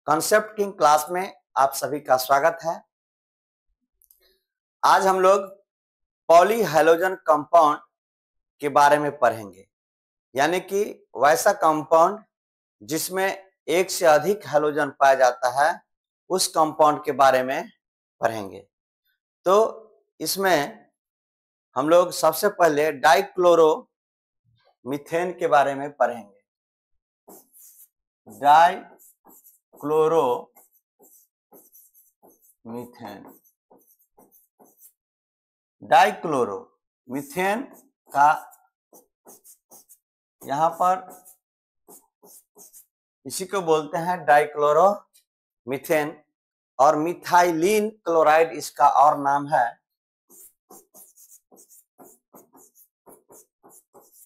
Concept king class में आप सभी का स्वागत है। आज हम लोग पॉली हैलोजन कंपाउंड के बारे में पढ़ेंगे, यानी कि वैसा कंपाउंड जिसमें एक से अधिक हैलोजन पाया जाता है, उस कंपाउंड के बारे में पढ़ेंगे। तो इसमें हम लोग सबसे पहले डाइक्लोरोमीथेन के बारे में पढ़ेंगे। डाइक्लोरोमीथेन का यहां पर इसी को बोलते हैं डाइक्लोरोमीथेन, और मिथाइलिन क्लोराइड इसका और नाम है।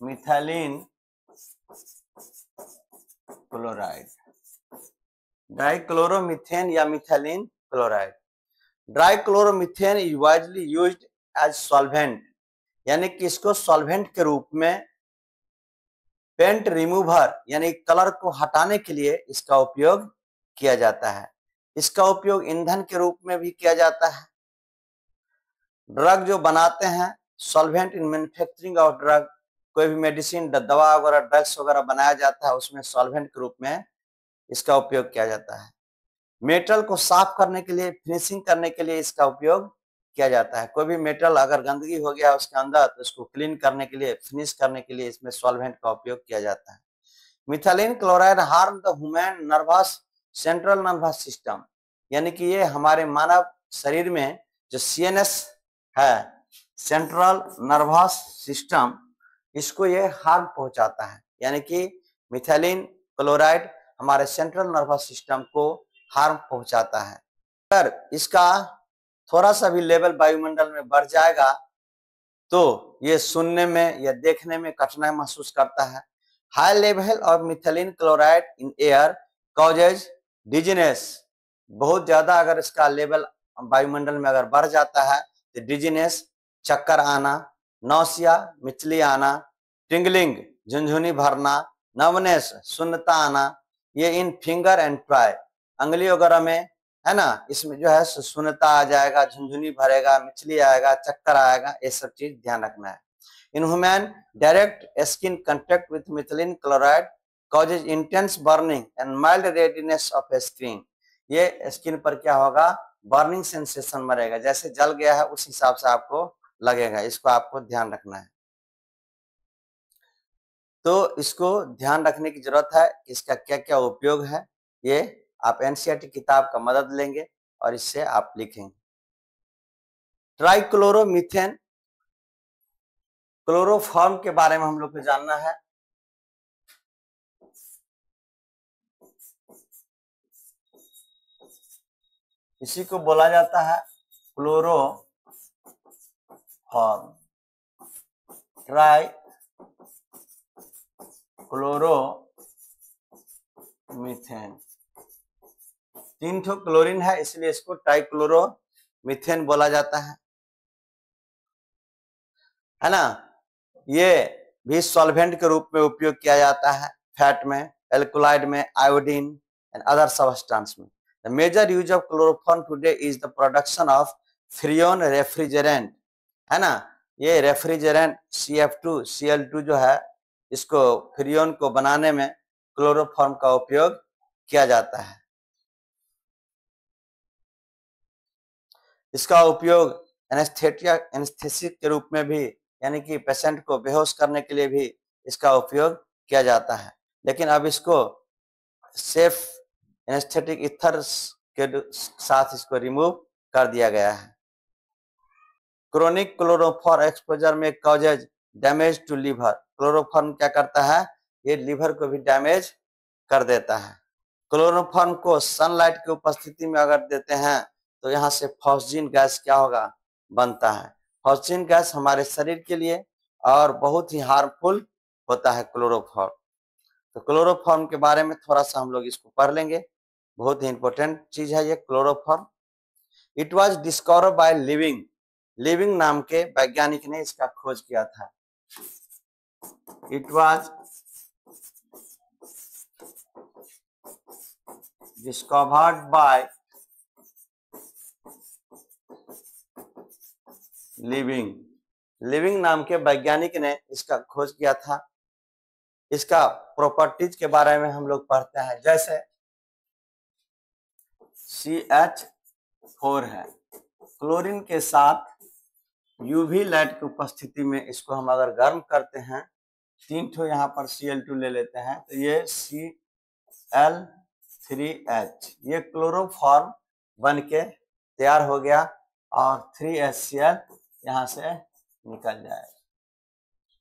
मिथाइलिन क्लोराइड, डाइक्लोरोमीथेन या methylene chloride. Dichloromethane is widely used as solvent, यानी कि इसको सॉल्वेंट के रूप में, पेंट रिमूवर यानी कलर को हटाने के लिए इसका उपयोग किया जाता है। इसका उपयोग ईंधन के रूप में भी किया जाता है। ड्रग जो बनाते हैं, solvent in manufacturing of drug, कोई भी मेडिसिन, दवा वगैरह, ड्रग्स वगैरह बनाया जाता है, उसमें सॉल्वेंट के रूप में इसका उपयोग किया जाता है। मेटल को साफ करने के लिए, फिनिशिंग करने के लिए इसका उपयोग किया जाता है। कोई भी मेटल अगर गंदगी हो गया उसके अंदर, तो इसको क्लीन करने के लिए, फिनिश करने के लिए इसमें सॉल्वेंट का उपयोग किया जाता है। Methylene chloride harm the human nervous central nervous system, यानी कि ये हमारे मानव शरीर में जो सीएनएस है, सेंट्रल नर्वस सिस्टम, इसको ये हार्म पहुंचाता है। यानी कि मिथाइलिन क्लोराइड हमारे सेंट्रल नर्वस सिस्टम को हार्म पहुंचाता है। अगर इसका थोड़ा सा भी लेवल वायुमंडल में बढ़ जाएगा तो ये सुनने में या देखने में कठिनाई महसूस करता है। High level of methylene chloride in air causes dizziness, बहुत ज्यादा अगर इसका लेवल वायुमंडल में अगर बढ़ जाता है तो डिजीनेस, चक्कर आना, नौसिया, मिचली आना, टिंगलिंग, झुनझुनी भरना, नर्वनेस, सुन्नता आना, ये इन फिंगर एंड टॉय, अंगली वगैरह में है ना, इसमें जो है सुन्नता आ जाएगा, झुनझुनी भरेगा, मिचली आएगा, चक्कर आएगा, ये सब चीज ध्यान रखना है। In human direct skin contact with methylene chloride causes intense burning and mild redness of skin, ये स्किन पर क्या होगा, बर्निंग सेंसेशन मरेगा, जैसे जल गया है उस हिसाब से आपको लगेगा। इसको आपको ध्यान रखना है। तो इसको ध्यान रखने की जरूरत है, इसका क्या क्या उपयोग है, ये आप एनसीईआरटी किताब का मदद लेंगे और इससे आप लिखेंगे। ट्राइक्लोरोमीथेन क्लोरोफॉर्म के बारे में हम लोग को जानना है। इसी को बोला जाता है क्लोरोफॉर्म। ट्राइक्लोरोमीथेन, 3 ठो क्लोरीन है, इसलिए इसको ट्राइक्लोरोमीथेन बोला जाता है ना। ये भी सॉल्वेंट के रूप में उपयोग किया जाता है, फैट में, एल्कोलाइड में, आयोडीन एंड अदर सब्सटेंस में। The major use of chloroform today is the production of freon refrigerant, है ना। ये रेफ्रिजरेंट CF2 Cl2 जो है, इसको फ्रियोन को बनाने में क्लोरोफॉर्म का उपयोग किया जाता है। इसका उपयोग एनेस्थेसिक के रूप में भी, यानी कि पेशेंट को बेहोश करने के लिए भी इसका उपयोग किया जाता है। लेकिन अब इसको सेफ एनेस्थेटिक इथर्स के साथ इसको रिमूव कर दिया गया है। क्रोनिक क्लोरोफॉर्म एक्सपोजर में causes damage to liver, chloroform क्या करता है, ये लीवर को भी डैमेज कर देता है। क्लोरोफॉर्म को सनलाइट की उपस्थिति में अगर देते हैं तो यहाँ से फॉस्जिन गैस क्या होगा, बनता है। फॉस्जिन गैस हमारे शरीर के लिए और बहुत ही हार्मफुल होता है क्लोरोफॉर्म। तो क्लोरोफॉर्म के बारे में थोड़ा सा हम लोग इसको पढ़ लेंगे, बहुत ही इंपॉर्टेंट चीज है ये chloroform. It was discovered by living नाम के वैज्ञानिक ने इसका खोज किया था। It was discovered by living नाम के वैज्ञानिक ने इसका खोज किया था। इसका प्रॉपर्टीज के बारे में हम लोग पढ़ते हैं, जैसे CH4 है, क्लोरीन के साथ यूवी लाइट की उपस्थिति में इसको हम अगर गर्म करते हैं, 3 ठो यहाँ पर Cl2 ले लेते हैं, तो ये Cl3H ये क्लोरोफॉर्म बन के तैयार हो गया और 3HCl यहाँ से निकल जाएगा।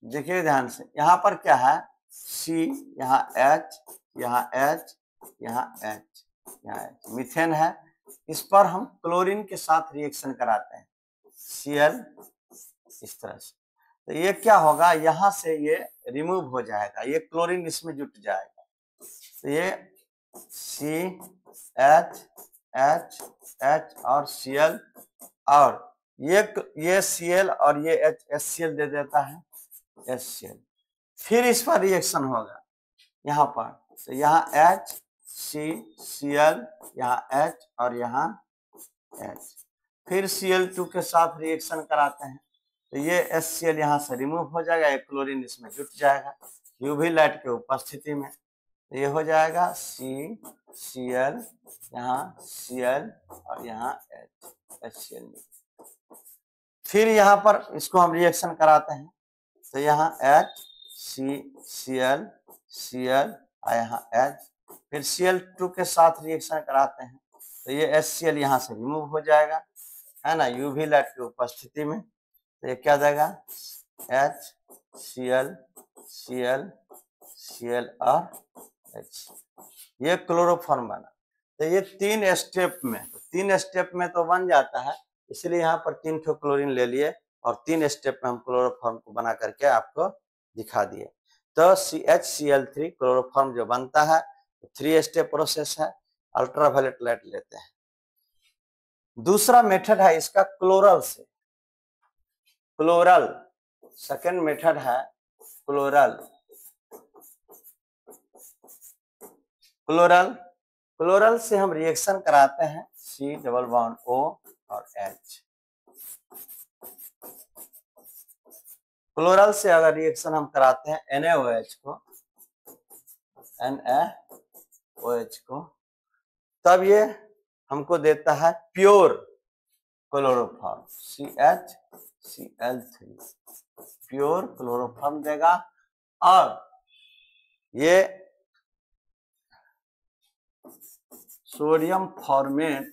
देखिए ध्यान से, यहाँ पर क्या है, C, यहाँ H, यहाँ H, यहाँ H, यहाँ H, मीथेन है। इस पर हम क्लोरीन के साथ रिएक्शन कराते हैं, Cl इस तरह से, तो ये क्या होगा, यहाँ से ये रिमूव हो जाएगा, ये क्लोरीन इसमें जुट जाएगा, तो ये CH, H, H और Cl, और ये Cl और ये H HCl दे देता है HCl। फिर इस पर रिएक्शन होगा यहाँ पर, तो यहाँ H, C, Cl, यहाँ H और यहाँ H, फिर Cl2 के साथ रिएक्शन कराते हैं, तो ये HCl यहाँ से रिमूव हो जाएगा, एक क्लोरीन इसमें जुट जाएगा यूवी लाइट के उपस्थिति में, तो ये हो जाएगा CCl, यहाँ Cl और यहाँ HCl। फिर यहाँ पर इसको हम रिएक्शन कराते हैं, तो यहाँ H, C, Cl, Cl और यहाँ H, फिर Cl2 के साथ रिएक्शन कराते हैं, तो ये HCl यहाँ से रिमूव हो जाएगा, है ना, यूवी लाइट की उपस्थिति में, तो ये क्या देगा H, Cl, Cl, Cl और H, ये क्लोरोफॉर्म बना। तो ये 3 स्टेप में तो बन जाता है, इसलिए यहाँ पर 3 ठो क्लोरीन ले लिए और 3 स्टेप में हम क्लोरोफॉर्म को बना करके आपको दिखा दिए। तो CHCl3 क्लोरोफॉर्म जो बनता है 3 स्टेप प्रोसेस है, अल्ट्रावायलेट लाइट लेते हैं। दूसरा मेथड है इसका क्लोरल से, सेकेंड मेथड है क्लोरल से हम रिएक्शन कराते हैं C डबल बॉन्ड O और H। क्लोरल से अगर रिएक्शन हम कराते हैं NaOH को, तब ये हमको देता है pure chloroform CHCl3, pure chloroform देगा, और ये सोडियम फॉर्मेट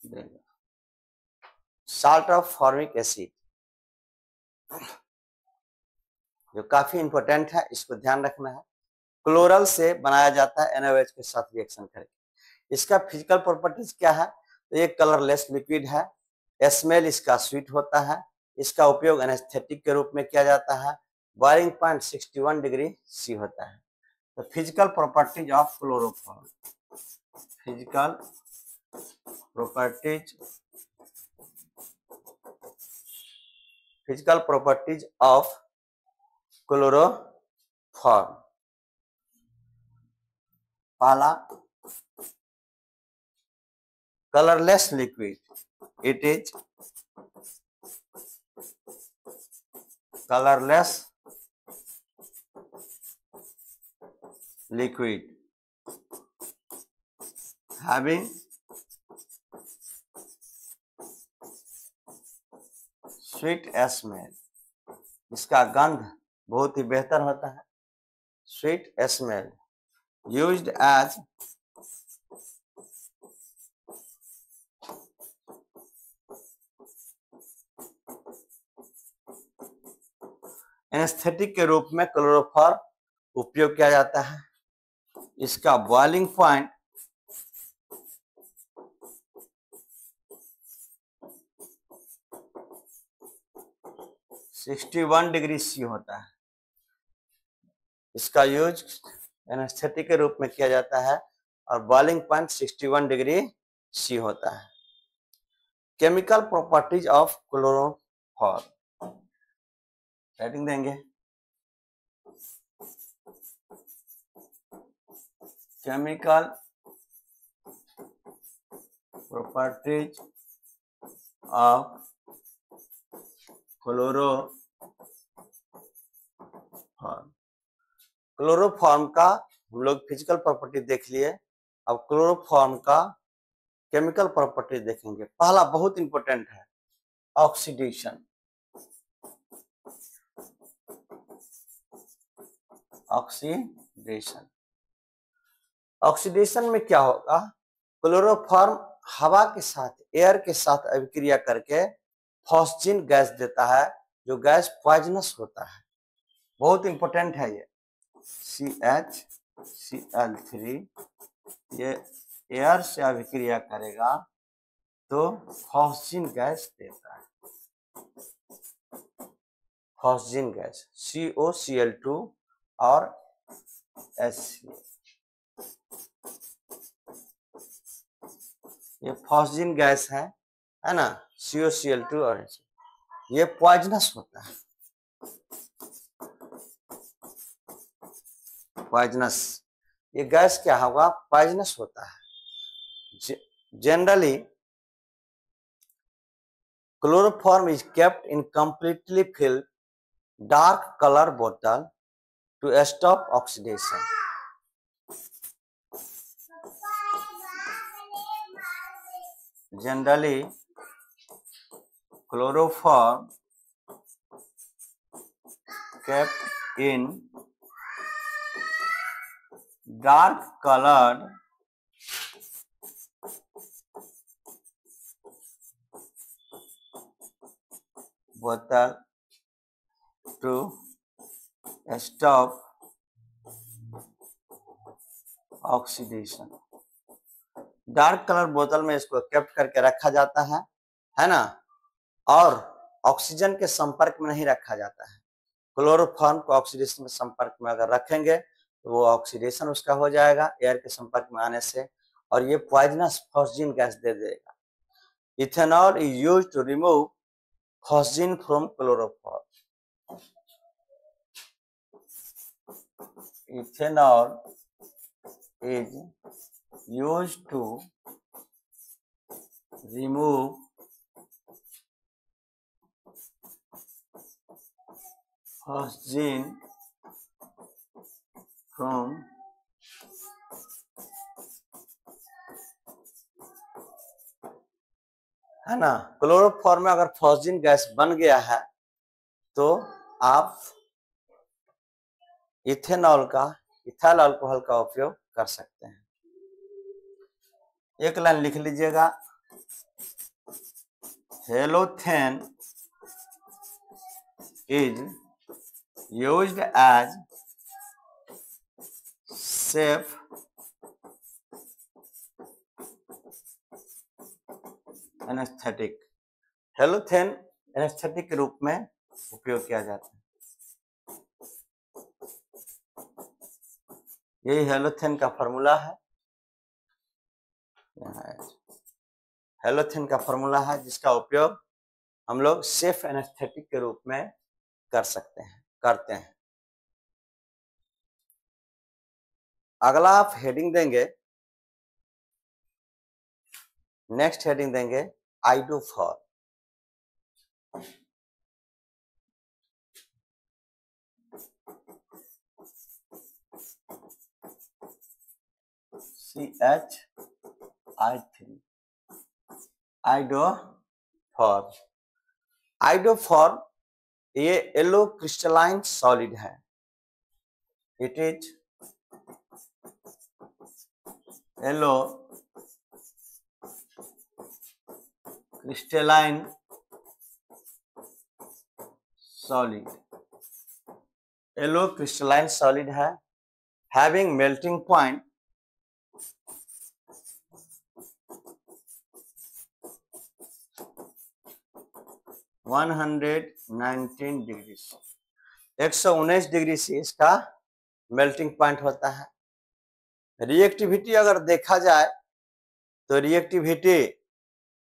देगा, साल्ट ऑफ फॉर्मिक एसिड, जो काफी इंपॉर्टेंट है, इसको ध्यान रखना है। क्लोरल से बनाया जाता है NaOH के साथ रिएक्शन करके। इसका फिजिकल प्रॉपर्टीज क्या है, तो ये कलरलेस लिक्विड है, स्मेल इसका स्वीट होता है, इसका उपयोग एनेस्थेटिक के रूप में किया जाता है, बॉइलिंग पॉइंट 61 डिग्री C होता है। तो physical properties of chloroform, physical properties of chloroform. पहला, colourless liquid, it is colourless liquid having sweet smell, इसका गंध बहुत ही बेहतर होता है, sweet smell, used as anaesthetic के रूप में क्लोरोफॉर्म उपयोग किया जाता है। इसका बॉइलिंग पॉइंट 61 डिग्री C होता है। इसका यूज एनेस्थेटिक के रूप में किया जाता है और बॉइलिंग पॉइंट 61 डिग्री C होता है। Chemical properties of chloroform writing देंगे। Chemical properties of chloroform. Chloroform का हम लोग फिजिकल प्रॉपर्टी देख लिए, अब क्लोरोफॉर्म का केमिकल प्रॉपर्टी देखेंगे। पहला बहुत इंपॉर्टेंट है, ऑक्सीडेशन। ऑक्सीडेशन, ऑक्सीडेशन में क्या होगा, क्लोरोफॉर्म हवा के साथ, एयर के साथ अभिक्रिया करके फॉस्जिन गैस देता है, जो गैस पॉइजनस होता है। बहुत इंपॉर्टेंट है ये। CHCl3 ये एयर से अभिक्रिया करेगा तो फॉस्जिन गैस देता है। फॉस्जिन गैस COCl2 और HCl, ये फॉस्जिन गैस है ना, COCl2 और HCl, ये पॉइजनस होता है। पॉइजनस, ये गैस क्या होगा, पॉइजनस होता है। Generally chloroform is kept in completely filled dark color bottle to stop oxidation. Generally, chloroform kept in dark colored bottle to stop oxidation. Dark colour बोतल में इसको केप्ट करके रखा जाता है ना, और ऑक्सीजन के संपर्क में नहीं रखा जाता है। क्लोरोफॉर्म को ऑक्सीडेशन के संपर्क में अगर रखेंगे तो वो ऑक्सीडेशन उसका हो जाएगा एयर के संपर्क में आने से, और ये पॉइजनस फॉस्जिन गैस दे देगा। Ethanol is used to remove phosgene from chloroform. Ethanol is used to remove phosgene from है ना। क्लोरोफॉर्म में अगर फॉस्जिन गैस बन गया है तो आप इथेनॉल का, इथाइल अल्कोहल का उपयोग कर सकते हैं। एक लाइन लिख लीजिएगा, halothane is used as safe anaesthetic. Halothane anaesthetic के रूप में उपयोग किया जाता है। यही हेलोथेन का फॉर्मूला है, हेलोथेन का फॉर्मूला है जिसका उपयोग हम लोग सेफ एनेस्थेटिक के रूप में कर सकते हैं, करते हैं। अगला आप हेडिंग देंगे, नेक्स्ट हेडिंग देंगे आइडोफॉर। CHI3 iodoform. आइडोफॉर ये येलो क्रिस्टलाइन सॉलिड है। It is yellow crystalline solid, yellow crystalline solid है, having melting point 119 degree, 119 degree से इसका मेल्टिंग पॉइंट होता है। रिएक्टिविटी अगर देखा जाए तो रिएक्टिविटी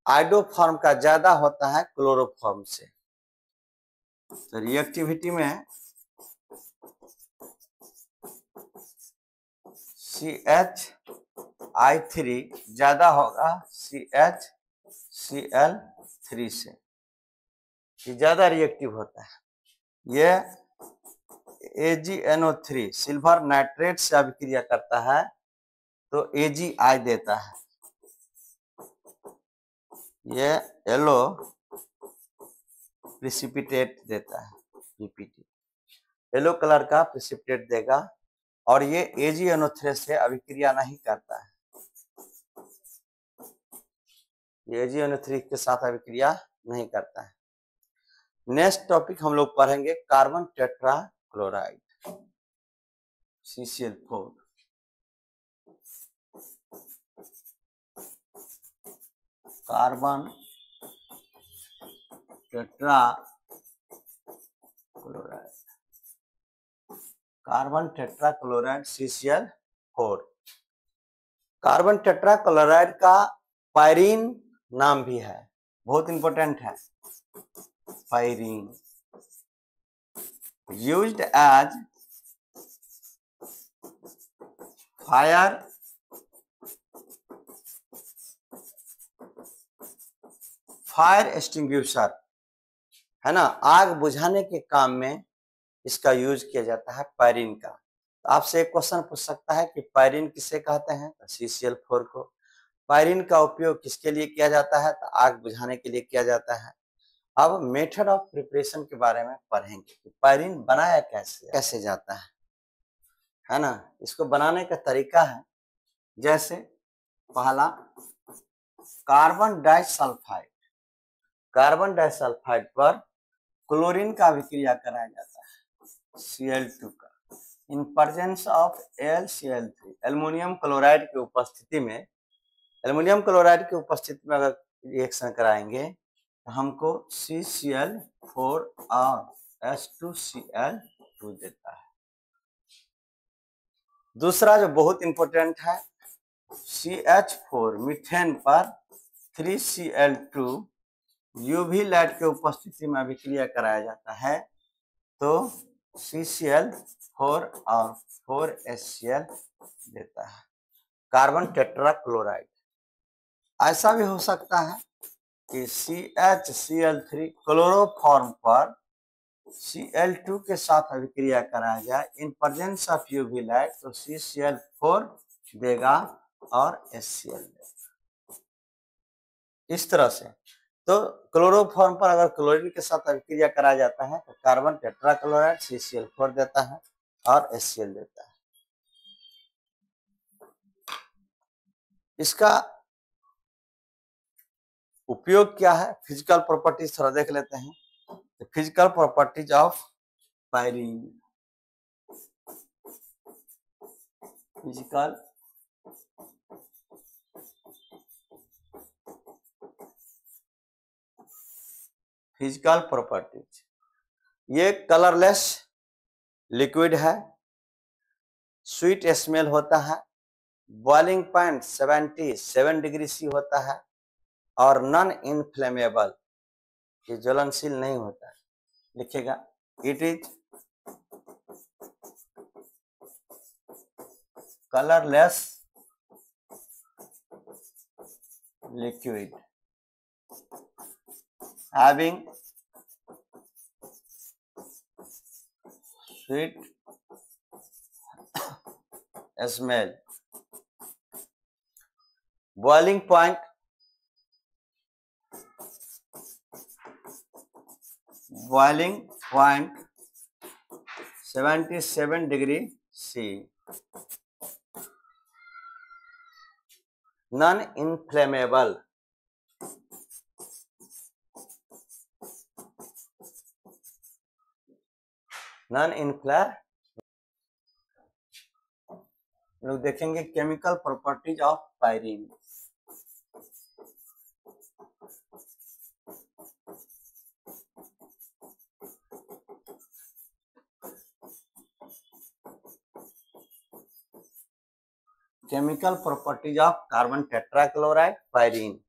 आइडोफॉर्म का ज्यादा होता है क्लोरोफॉर्म से। तो रिएक्टिविटी में CH3 ज्यादा होगा CHCl3 से, ये ज्यादा रिएक्टिव होता है। ये AgNO3 सिल्वर नाइट्रेट से अभिक्रिया करता है तो AgI देता है। ये येलो प्रिसिपिटेट देता है, PPT येलो कलर का प्रिसिपिटेट देगा, और ये AgNO3 से अभिक्रिया नहीं करता है, ये AgNO3 के साथ अभिक्रिया नहीं करता है। नेक्स्ट टॉपिक हम लोग पढ़ेंगे carbon tetra chloride CCl4। Carbon tetra chloride, carbon tetra chloride CCl4। Carbon tetra chloride का पायरीन नाम भी है, बहुत इंपॉर्टेंट है। Pyrene used as fire extinguisher, है ना, आग बुझाने के काम में इसका यूज किया जाता है पायरीन का। तो आपसे एक क्वेश्चन पूछ सकता है कि पायरीन किसे कहते हैं, तो CCl4 को। पायरीन का उपयोग किसके लिए किया जाता है, तो आग बुझाने के लिए किया जाता है। अब मेथड ऑफ प्रिपरेशन के बारे में पढ़ेंगे कि पायरीन बनाया कैसे जाता है ना। इसको बनाने का तरीका है, जैसे पहला कार्बन डाइसल्फाइड, कार्बन डाइसल्फाइड पर क्लोरीन का अभिक्रिया कराया जाता है Cl2 का, in presence of LCl3, aluminium chloride की उपस्थिति में। एल्युमिनियम क्लोराइड की उपस्थिति में अगर रिएक्शन कराएंगे तो हमको CCl4 और H2Cl2 देता है। दूसरा जो बहुत इंपॉर्टेंट है, CH4 मीथेन पर 3Cl2 UV लाइट के उपस्थिति में अभिक्रिया कराया जाता है तो CCl4 और 4HCl देता है, कार्बन टेट्रा क्लोराइड। ऐसा भी हो सकता है कि CHCl3 क्लोरोफॉर्म पर Cl2 के साथ अभिक्रिया कराया जाए in presence of UV light, तो CCl4 देगा और HCl देगा। इस तरह से तो क्लोरोफॉर्म पर अगर क्लोरीन के साथ अभिक्रिया कराया जाता है तो कार्बन टेट्रा क्लोराइड CCl4 देता है और HCl देता है। इसका उपयोग क्या है, फिजिकल प्रॉपर्टीज थोड़ा देख लेते हैं। Physical properties of pyrene, physical properties. ये कलरलेस लिक्विड है, स्वीट स्मेल होता है, बॉइलिंग पॉइंट 77 डिग्री C होता है और नॉन इनफ्लेमेबल, ये ज्वलनशील नहीं होता है। लिखिएगा, it is colourless liquid having sweet smell, boiling point 77 degree C, non-inflammable, लोग देखेंगे chemical properties of pyrene. Chemical properties of carbon tetrachloride pyrene,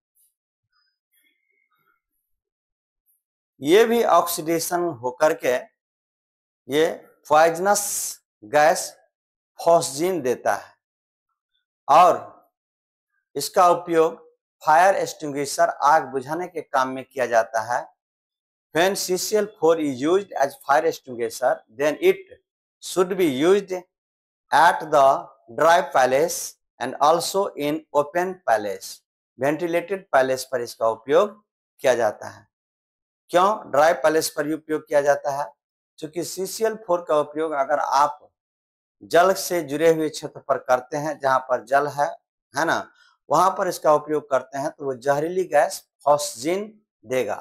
ये भी ऑक्सीडेशन होकर के ये पॉइजनस गैस फॉस्जीन देता है। और इसका उपयोग फायर एक्सटिंग्विशर आग बुझाने के काम में किया जाता है। When CCl4 is used as fire extinguisher, then it should be used at the dry place and also in open place, ventilated place पर इसका उपयोग किया जाता है। क्यों ड्राई पैलेस पर उपयोग किया जाता है? क्योंकि CCl4 का उपयोग अगर आप जल से जुड़े हुए क्षेत्र पर करते हैं, जहां पर जल है ना, वहां पर इसका उपयोग करते हैं तो वो जहरीली गैस फॉस्जिन देगा।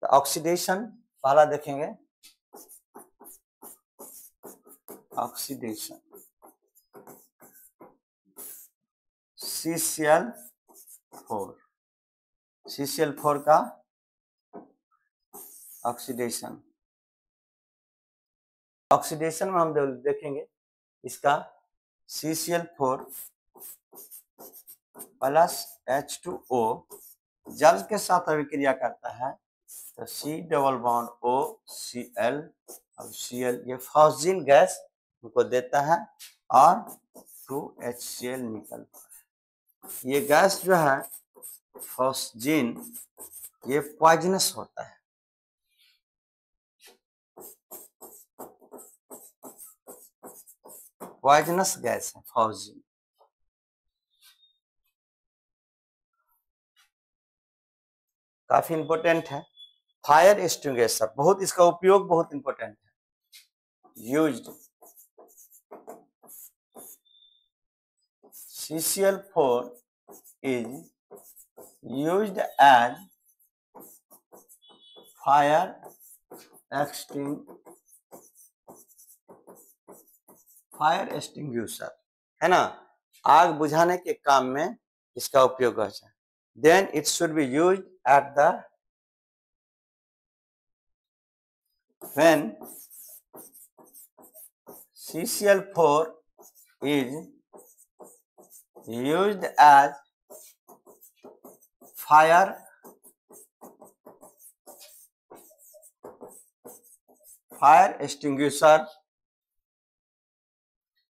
तो ऑक्सीडेशन पहला देखेंगे, ऑक्सीडेशन CCl4 का ऑक्सीडेशन में हम देखेंगे इसका CCl4 प्लस H2O जल के साथ अभिक्रिया करता है तो C double bond O Cl और Cl ये फॉस्जिन गैस उनको देता है और 2HCl निकलता है। ये गैस जो है फॉस्जिन ये पॉइजनस होता है। पॉइजनस गैस है फॉस्जिन। काफी इंपॉर्टेंट है। फायर एक्सटिंग्विशर बहुत इसका उपयोग बहुत इंपॉर्टेंट है। Used CCl4 is used as fire extinguisher है ना, आग बुझाने के काम में इसका उपयोग होता है। Then it should be used at the when CCl4 is used as fire extinguisher,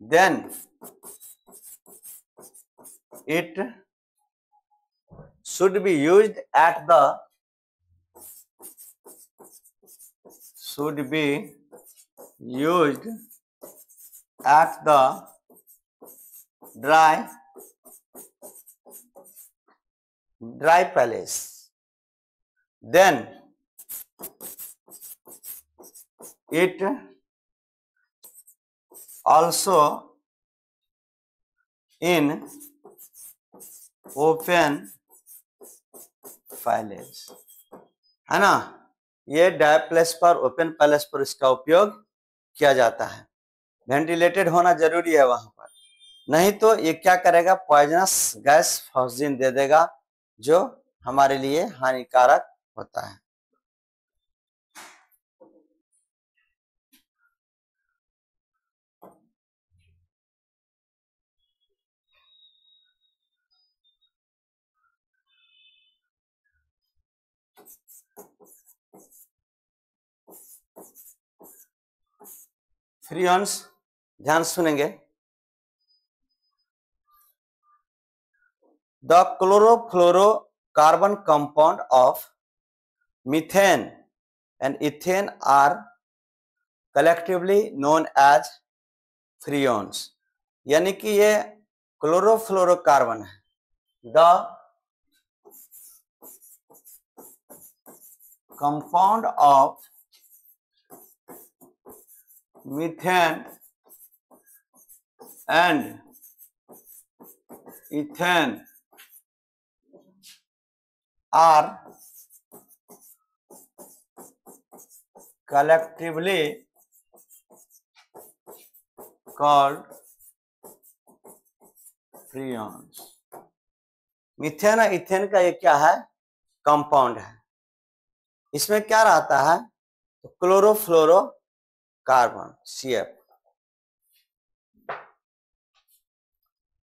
then it should be used at the dry place. Then it also in open palace है ना, ये ड्राई प्लेस पर open palace पर इसका उपयोग किया जाता है। वेंटिलेटेड होना जरूरी है वहां पर, नहीं तो ये क्या करेगा पॉइजनस गैस फॉस्जिन दे देगा जो हमारे लिए हानिकारक होता है। फ्रीऑन्स ध्यान सुनेंगे। The chlorofluorocarbon compound of methane and ethane are collectively known as freons, यानी कि ये क्लोरोफ्लोरोकार्बन है। The compound of methane and ethane are collectively called freons. Methane और इथेन का ये क्या है कंपाउंड है, इसमें क्या रहता है तो क्लोरोफ्लोरोकार्बन CF।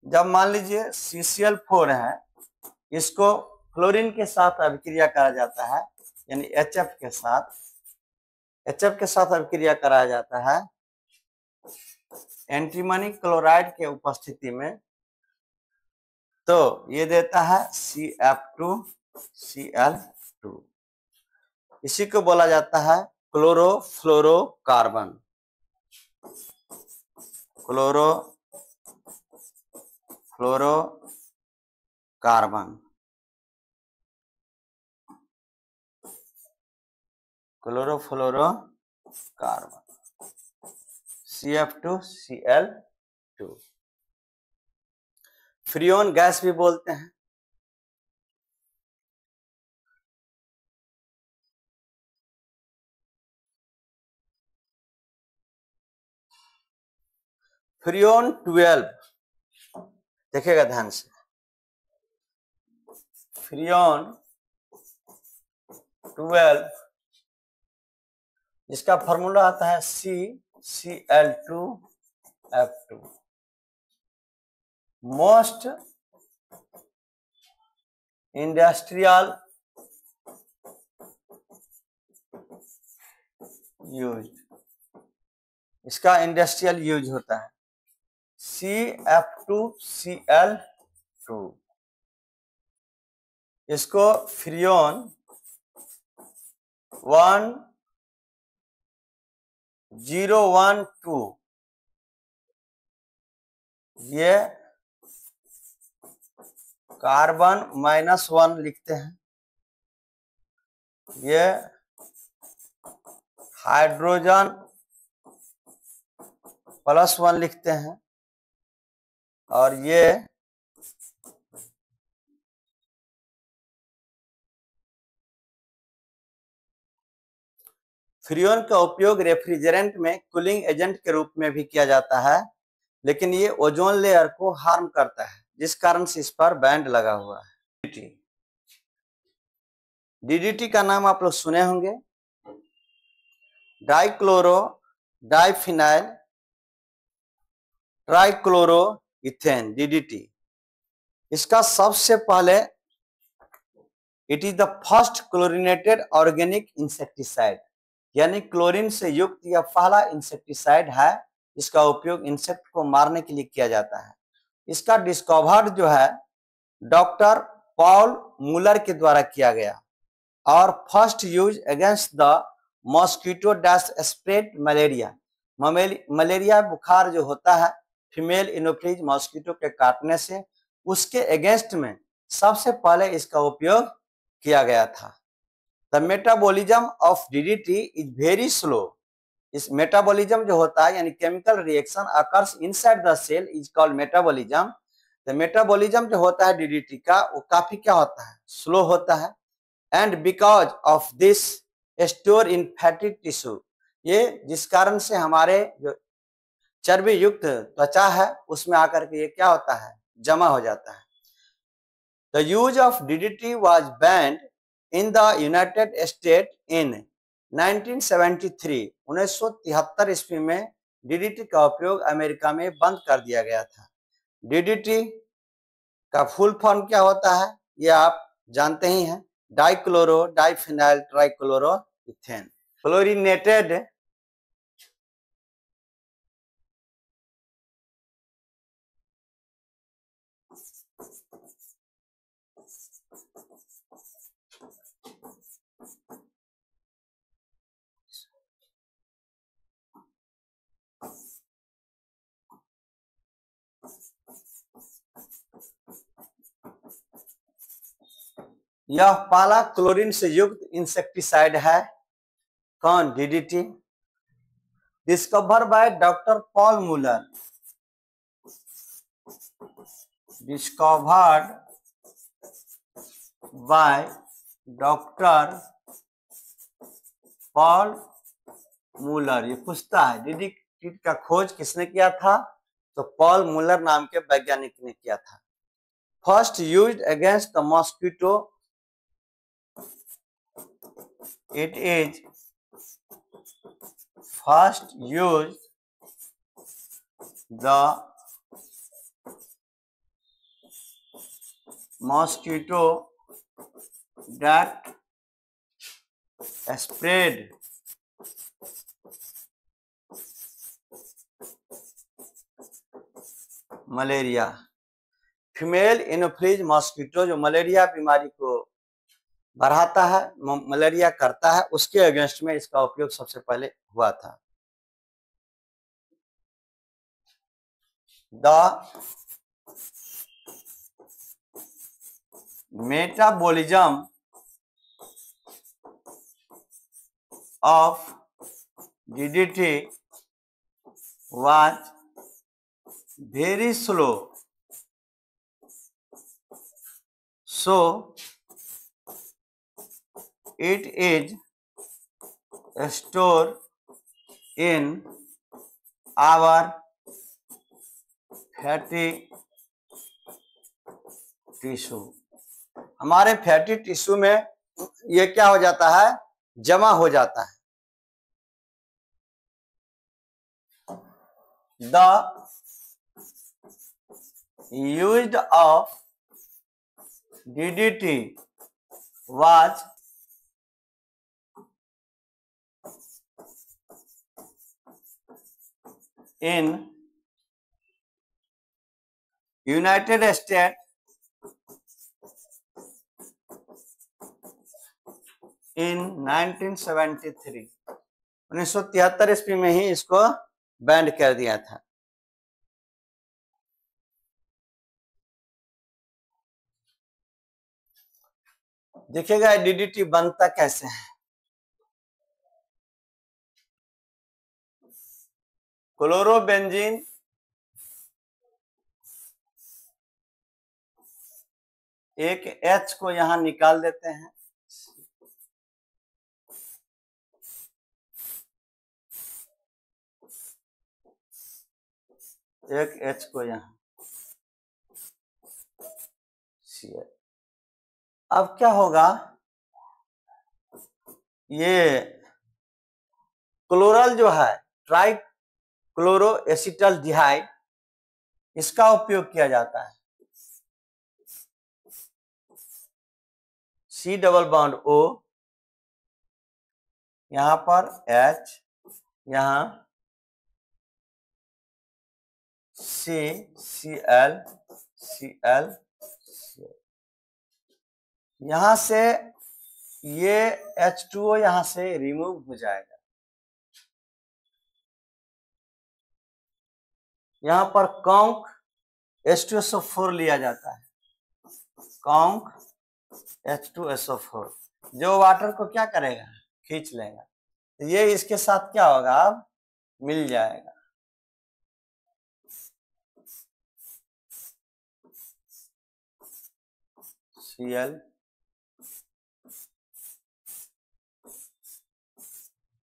जब मान लीजिए CCl4 है, इसको फ्लोरीन के साथ अभिक्रिया करा जाता है, यानी HF के साथ अभिक्रिया कराया जाता है एंटीमनी क्लोराइड के उपस्थिति में, तो ये देता है CF2Cl2। इसी को बोला जाता है chlorofluorocarbon. Chlorofluorocarbon, chlorofluorocarbon, CF2Cl2। Freon gas भी बोलते हैं। फ्रियोन 12, देखिएगा ध्यान से, फ्रियोन 12 इसका फॉर्मूला आता है CCl2F2। मोस्ट इंडस्ट्रियल यूज, इसका इंडस्ट्रियल यूज होता है CF2Cl2। इसको फ्रियोन 1012 ये कार्बन -1 लिखते हैं, ये हाइड्रोजन +1 लिखते हैं, और ये फ्रियोन का उपयोग रेफ्रिजरेंट में कूलिंग एजेंट के रूप में भी किया जाता है, लेकिन ये ओजोन लेयर को हार्म करता है, जिस कारण से इस पर बैन लगा हुआ है। डीडीटी का नाम आप लोग सुने होंगे, dichloro diphenyl trichloro ethane, DDT. इसका सबसे पहले it is the first chlorinated organic insecticide, यानी क्लोरीन से युक्त यह पहला इंसेक्टिसाइड है। इसका उपयोग इंसेक्ट को मारने के लिए किया जाता है। इसका डिस्कवर्ड जो है डॉक्टर पॉल मूलर के द्वारा किया गया, और first use against the mosquito dash spread malaria. Malaria बुखार जो होता है फीमेल इनोफ्लीज मॉस्किटो के काटने से, उसके अगेंस्ट में सबसे पहले इसका उपयोग किया गया था। The metabolism of DDT is very slow. इस मेटाबॉलिज्म जो होता है यानी chemical reaction occurs inside the cell is called metabolism. तो मेटाबॉलिज्म जो होता है डीडीटी का वो काफी क्या होता है, स्लो होता है। And because of this store in fatty tissue, ये जिस कारण से हमारे जो चर्बी युक्त त्वचा है उसमें आकर के ये क्या होता है, जमा हो जाता है। The use of DDT was band in the United state in 1973, 1973 ईस्वी में डीडीटी का उपयोग अमेरिका में बंद कर दिया गया था। डीडीटी का फुल फॉर्म क्या होता है ये आप जानते ही हैं, dichloro diphenyl trichloro ethane. Chlorinated यह पहला क्लोरीन से युक्त इंसेक्टिसाइड है। कौन, DDT. Discover by doctor Paul Müller, discovered by doctor Paul Müller. ये पूछता है डीडीटी का खोज किसने किया था, तो पॉल मूलर नाम के वैज्ञानिक ने किया था। First used against the mosquito, it is first used the mosquito that spread malaria. Female anopheles mosquito जो मलेरिया बीमारी को बढ़ाता है, मलेरिया करता है, उसके अगेंस्ट में इसका उपयोग सबसे पहले हुआ था। The metabolism of DDT was very slow, so it is stored in our fatty tissue. हमारे फैटी टिश्यू में ये क्या हो जाता है, जमा हो जाता है। The use of DDT was in United States in 1973, 1973 ईस्वी में ही इसको बैंड कर दिया था। देखिएगा DDT बनता कैसे है। क्लोरोबेंजीन एक H को यहां निकाल देते हैं, एक H को यहां Cl। अब क्या होगा, ये क्लोरल जो है ट्राई क्लोरो एसिटल डिहाइड, इसका उपयोग किया जाता है। C डबल बॉन्ड O, यहां पर H, यहां C, Cl, Cl, यहां से ये H2O यहां से रिमूव हो जाएगा। यहां पर कॉन्क H2SO4 लिया जाता है, कॉन्क H2SO4, जो वाटर को क्या करेगा, खींच लेगा। तो ये इसके साथ क्या होगा, अब मिल जाएगा। Cl,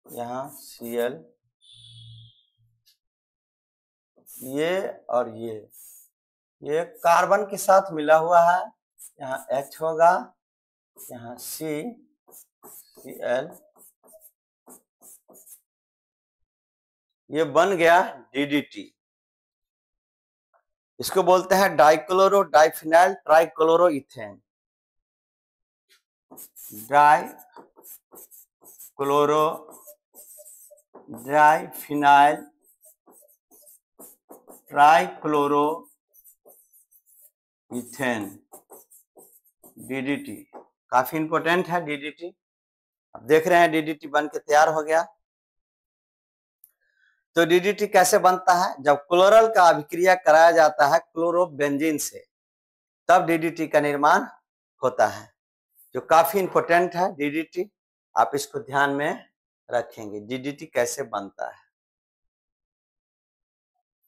यहाँ Cl, ये और ये कार्बन के साथ मिला हुआ है, यहाँ H होगा, यहाँ C, Cl, ये बन गया DDT। इसको बोलते हैं dichloro diphenyl trichloro ethane, dichloro diphenyl trichloro ethane, DDT। काफी इंपॉर्टेंट है DDT। अब देख रहे हैं DDT बन के तैयार हो गया। तो DDT कैसे बनता है, जब क्लोरल का अभिक्रिया कराया जाता है क्लोरोबेंजीन से, तब DDT का निर्माण होता है, जो काफी इंपॉर्टेंट है DDT। आप इसको ध्यान में रखेंगे, DDT कैसे बनता है।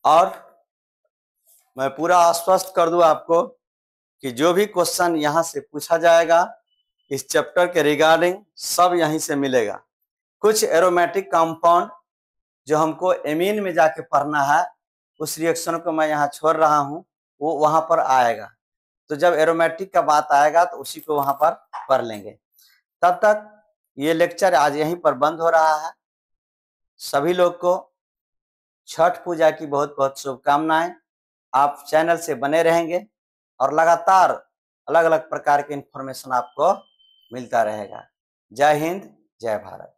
और मैं पूरा आश्वस्त कर दूं आपको कि जो भी क्वेश्चन यहां से पूछा जाएगा इस चैप्टर के रिगार्डिंग, सब यहीं से मिलेगा। कुछ एरोमेटिक कंपाउंड जो हमको एमीन में जाके पढ़ना है, उस रिएक्शन को मैं यहाँ छोड़ रहा हूँ, वो वहां पर आएगा। तो जब एरोमेटिक का बात आएगा तो उसी को वहां पर पढ़ लेंगे। तब तक ये लेक्चर आज यहीं पर बंद हो रहा है। सभी लोग को छठ पूजा की बहुत बहुत शुभकामनाएं। आप चैनल से बने रहेंगे और लगातार अलग अलग प्रकार के इंफॉर्मेशन आपको मिलता रहेगा। जय हिंद, जय भारत।